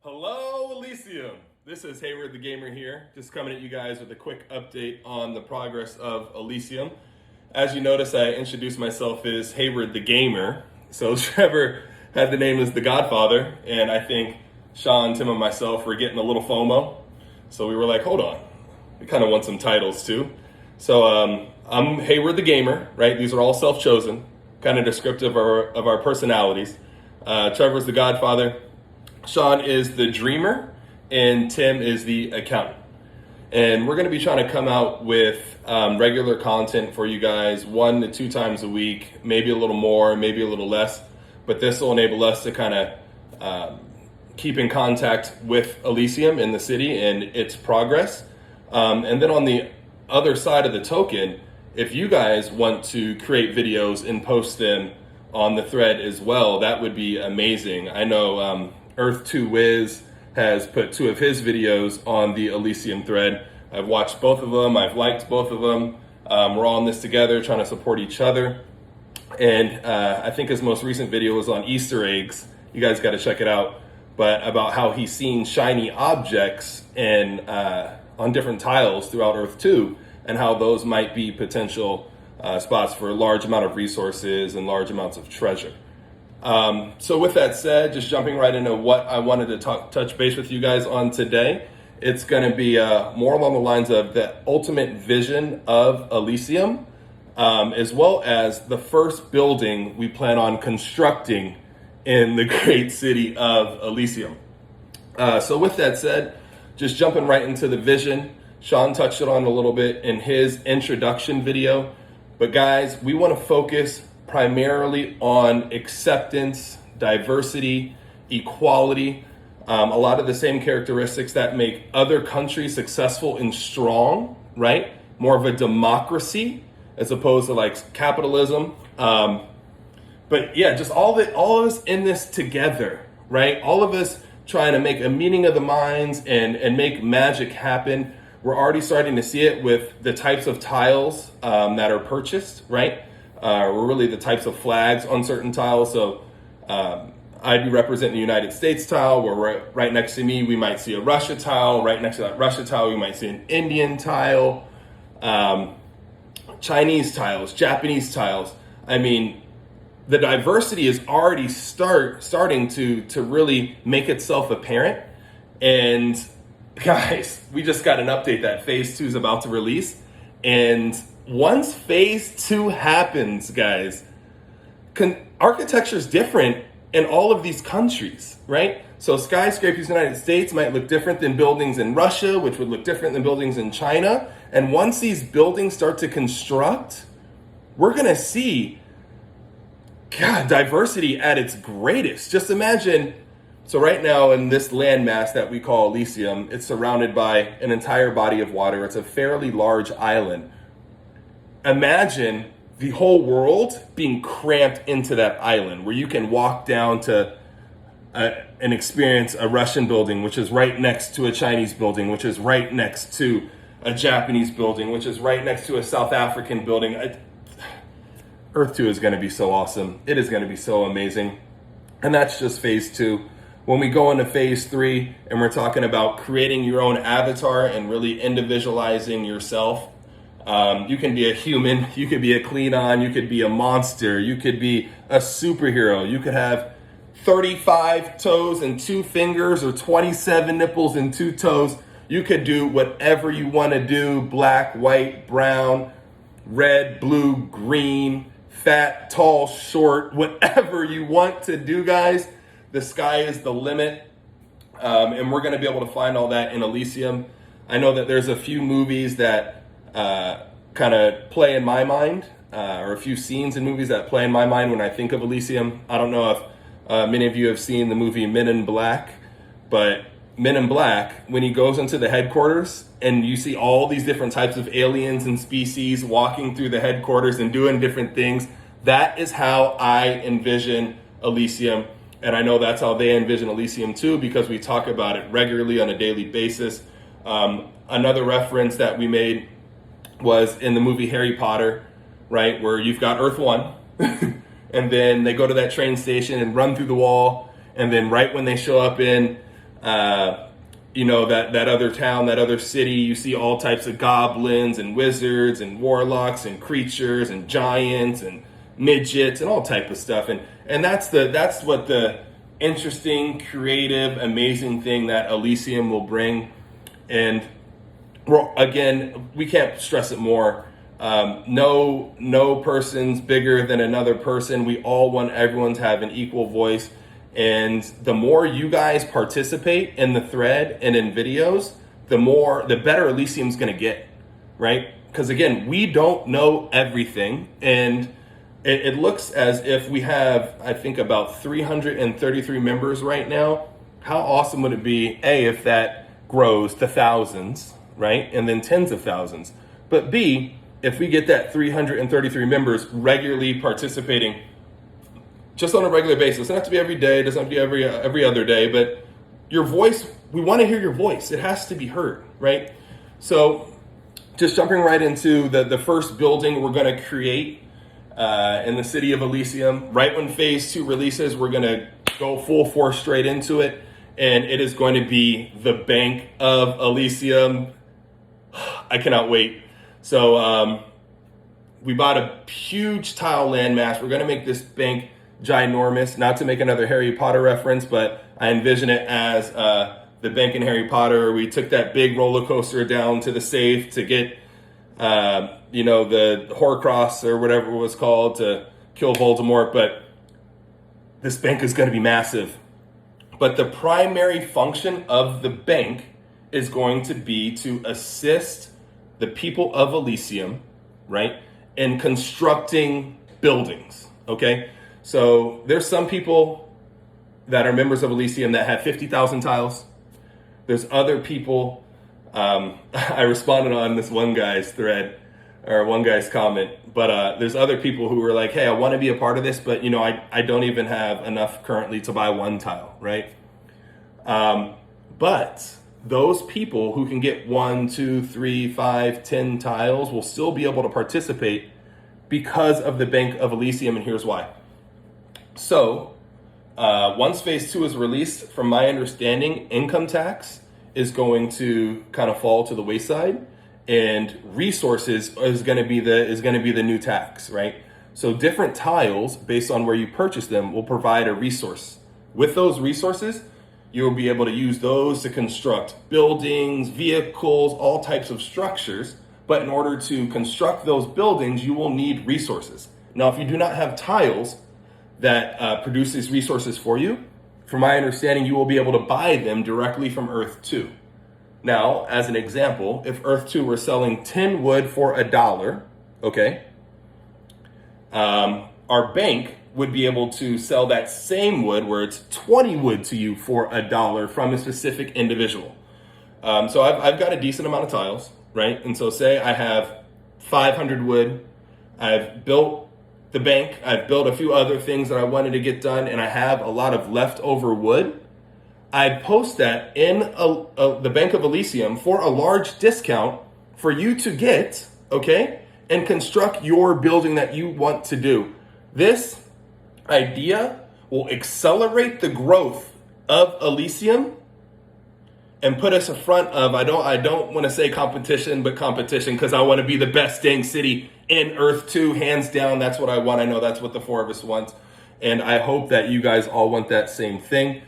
Hello, Elysium. This is Hayward the Gamer here, just coming at you guys with a quick update on the progress of Elysium. As you notice, I introduced myself as Hayward the Gamer. So Trevor had the name as the Godfather, and I think Sean, Tim, and myself were getting a little FOMO. So we were like, hold on, we kind of want some titles too. So I'm Hayward the Gamer, right? These are all self-chosen, kind of descriptive of our personalities. Trevor's the Godfather. Sean is the dreamer, and Tim is the accountant. And we're going to be trying to come out with regular content for you guys 1 to 2 times a week, maybe a little more, maybe a little less. But this will enable us to kind of keep in contact with Elysium in the city and its progress. And then on the other side of the token, if you guys want to create videos and post them on the thread as well, that would be amazing. I know Earth2Wiz has put 2 of his videos on the Elysium thread. I've watched both of them. I've liked both of them. We're all in this together, trying to support each other. And I think his most recent video was on Easter eggs. You guys got to check it out. But about how he's seen shiny objects and on different tiles throughout Earth 2, and how those might be potential spots for a large amount of resources and large amounts of treasure. So with that said, just jumping right into what I wanted to touch base with you guys on today, it's going to be more along the lines of the ultimate vision of Elysium, as well as the first building we plan on constructing in the great city of Elysium. So with that said, just jumping right into the vision, Sean touched it on a little bit in his introduction video, but guys, we want to focus primarily on acceptance, diversity, equality, a lot of the same characteristics that make other countries successful and strong, right? More of a democracy as opposed to like capitalism. But yeah, just all of us in this together, right? All of us trying to make a meeting of the minds and make magic happen. We're already starting to see it with the types of tiles that are purchased, right? Or really the types of flags on certain tiles. So I do represent the United States tile, where right next to me we might see a Russia tile. Right next to that Russia tile we might see an Indian tile, Chinese tiles, Japanese tiles. I mean, the diversity is already starting to really make itself apparent. And guys, we just got an update that Phase 2 is about to release. And once Phase 2 happens, guys, architecture is different in all of these countries, right? So skyscrapers in the United States might look different than buildings in Russia, which would look different than buildings in China. And once these buildings start to construct, we're going to see, God, diversity at its greatest. Just imagine, so right now in this landmass that we call Elysium, it's surrounded by an entire body of water. It's a fairly large island. Imagine the whole world being cramped into that island, where you can walk down to and experience a Russian building, which is right next to a Chinese building, which is right next to a Japanese building, which is right next to a South African building. Earth 2 is going to be so awesome. It is going to be so amazing. And that's just Phase 2. When we go into Phase 3 and we're talking about creating your own avatar and really individualizing yourself, you can be a human, you could be a Klingon, you could be a monster, you could be a superhero, you could have 35 toes and 2 fingers or 27 nipples and 2 toes. You could do whatever you want to do: black, white, brown, red, blue, green, fat, tall, short, whatever you want to do, guys. The sky is the limit. And we're going to be able to find all that in Elysium. I know that there's a few movies that kind of play in my mind, or a few scenes in movies that play in my mind when I think of Elysium. I don't know if many of you have seen the movie Men in Black, but Men in Black, when he goes into the headquarters and you see all these different types of aliens and species walking through the headquarters and doing different things, that is how I envision Elysium. And I know that's how they envision Elysium too, because we talk about it regularly on a daily basis. Another reference that we made was in the movie Harry Potter, right? Where you've got Earth 1, and then they go to that train station and run through the wall. And then right when they show up in that other town, that other city. You see all types of goblins and wizards and warlocks and creatures and giants and midgets and all type of stuff. And that's what the interesting, creative, amazing thing that Elysium will bring. And again, we can't stress it more. No person's bigger than another person. We all want everyone to have an equal voice. And the more you guys participate in the thread and in videos, the better Elysium's going to get, right? Because again, we don't know everything. And it looks as if we have, I think, about 333 members right now. How awesome would it be, A, if that grows to thousands, right? And then tens of thousands. But B, if we get that 333 members regularly participating just on a regular basis, it doesn't have to be every day, it doesn't have to be every other day, but your voice, we want to hear your voice. It has to be heard, right? So just jumping right into the first building we're going to create in the city of Elysium. Right when phase 2 releases, we're going to go full force straight into it, and it is going to be the Bank of Elysium. I cannot wait. So we bought a huge tile landmass. We're going to make this bank ginormous. Not to make another Harry Potter reference, but I envision it as the bank in Harry Potter. We took that big roller coaster down to the safe to get, the Horcrux or whatever it was called to kill Voldemort. But this bank is going to be massive. But the primary function of the bank is going to be to assist the people of Elysium, right, in constructing buildings, okay? So there's some people that are members of Elysium that have 50,000 tiles. There's other people, I responded on this one guy's thread, or one guy's comment, but there's other people who were like, hey, I want to be a part of this, but I don't even have enough currently to buy one tile, right? But those people who can get 1, 2, 3, 5, 10 tiles will still be able to participate because of the Bank of Elysium, and here's why. So, once phase 2 is released, from my understanding, income tax is going to kind of fall to the wayside, and resources is going to be the new tax, right? So different tiles, based on where you purchase them, will provide a resource. With those resources, you'll be able to use those to construct buildings, vehicles, all types of structures. But in order to construct those buildings, you will need resources. Now, if you do not have tiles that produce these resources for you, from my understanding, you will be able to buy them directly from Earth 2. Now, as an example, if Earth 2 were selling 10 wood for $1, okay, our bank would be able to sell that same wood, where it's 20 wood to you, for $1 from a specific individual. So I've got a decent amount of tiles, right? And so say I have 500 wood, I've built the bank, I've built a few other things that I wanted to get done, and I have a lot of leftover wood. I'd post that in the Bank of Elysium for a large discount for you to get, okay, and construct your building that you want to do. This idea will accelerate the growth of Elysium and put us in front of, I don't want to say competition, but competition, because I want to be the best dang city in Earth 2, hands down. That's what I want. I know that's what the four of us want, and I hope that you guys all want that same thing.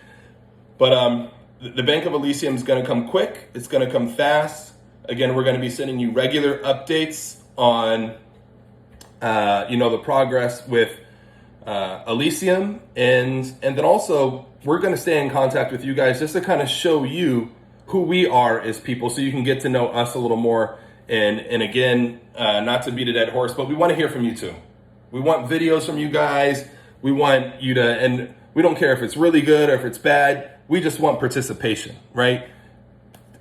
But the Bank of Elysium is going to come quick. It's going to come fast. Again, we're going to be sending you regular updates on the progress with Elysium, and then also we're going to stay in contact with you guys just to kind of show you who we are as people, so you can get to know us a little more. And again, not to beat a dead horse, but we want to hear from you too. We want videos from you guys. We want you to, and we don't care if it's really good or if it's bad. We just want participation, right?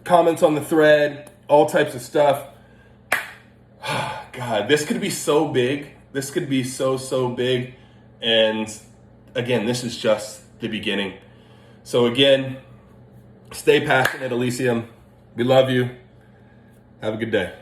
Comments on the thread, all types of stuff. God, this could be so big. This could be so big. And again, this is just the beginning. So again, stay passionate, Elysium. We love you. Have a good day.